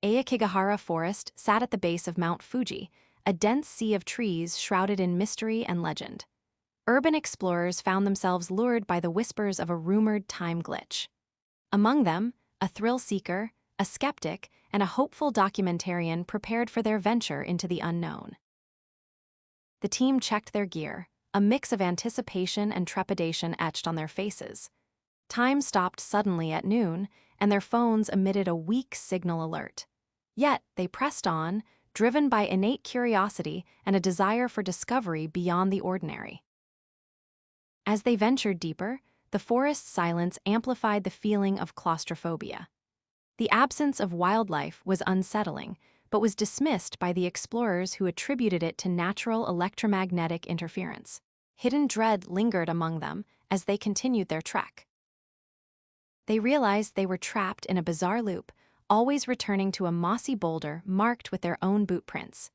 Aokigahara Forest sat at the base of Mount Fuji, a dense sea of trees shrouded in mystery and legend. Urban explorers found themselves lured by the whispers of a rumored time glitch. Among them, a thrill-seeker, a skeptic, and a hopeful documentarian prepared for their venture into the unknown. The team checked their gear, a mix of anticipation and trepidation etched on their faces. Time stopped suddenly at noon, and their phones emitted a weak signal alert. Yet, they pressed on, driven by innate curiosity and a desire for discovery beyond the ordinary. As they ventured deeper, the forest's silence amplified the feeling of claustrophobia. The absence of wildlife was unsettling, but was dismissed by the explorers who attributed it to natural electromagnetic interference. Hidden dread lingered among them as they continued their trek. They realized they were trapped in a bizarre loop, always returning to a mossy boulder marked with their own boot prints.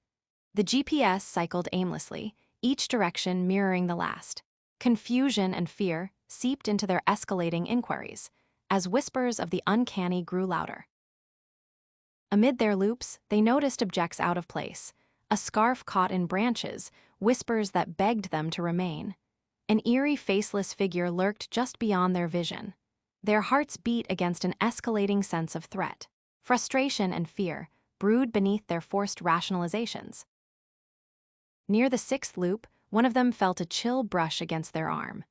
The GPS cycled aimlessly, each direction mirroring the last. Confusion and fear seeped into their escalating inquiries, as whispers of the uncanny grew louder. Amid their loops, they noticed objects out of place, a scarf caught in branches, whispers that begged them to remain. An eerie, faceless figure lurked just beyond their vision. Their hearts beat against an escalating sense of threat. Frustration and fear brewed beneath their forced rationalizations. Near the sixth loop, one of them felt a chill brush against their arm.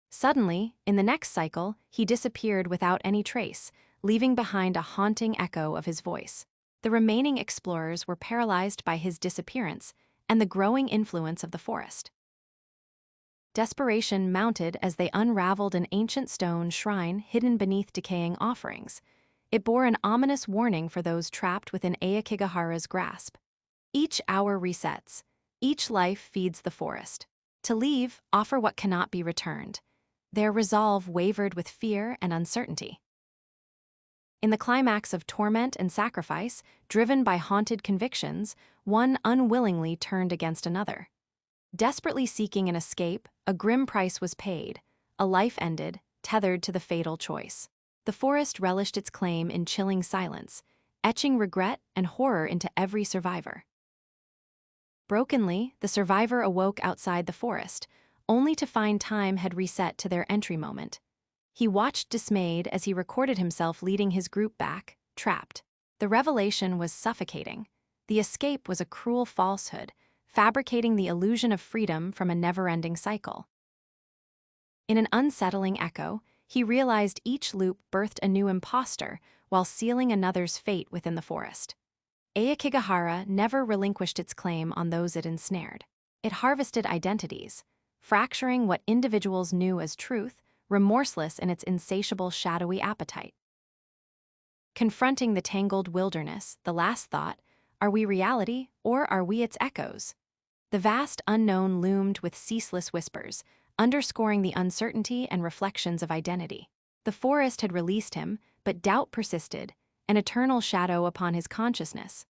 Suddenly, in the next cycle, he disappeared without any trace, leaving behind a haunting echo of his voice. The remaining explorers were paralyzed by his disappearance and the growing influence of the forest. Desperation mounted as they unraveled an ancient stone shrine hidden beneath decaying offerings. It bore an ominous warning for those trapped within Aokigahara's grasp. Each hour resets. Each life feeds the forest. To leave, offer what cannot be returned. Their resolve wavered with fear and uncertainty. In the climax of torment and sacrifice, driven by haunted convictions, one unwillingly turned against another. Desperately seeking an escape, a grim price was paid, a life ended, tethered to the fatal choice. The forest relished its claim in chilling silence, etching regret and horror into every survivor. Brokenly, the survivor awoke outside the forest, only to find time had reset to their entry moment. He watched dismayed as he recorded himself leading his group back, trapped. The revelation was suffocating. The escape was a cruel falsehood, fabricating the illusion of freedom from a never-ending cycle. In an unsettling echo, he realized each loop birthed a new imposter while sealing another's fate within the forest. Aokigahara never relinquished its claim on those it ensnared. It harvested identities, fracturing what individuals knew as truth, remorseless in its insatiable shadowy appetite. Confronting the tangled wilderness, the last thought, are we reality or are we its echoes? The vast unknown loomed with ceaseless whispers, underscoring the uncertainty and reflections of identity. The forest had released him, but doubt persisted, an eternal shadow upon his consciousness.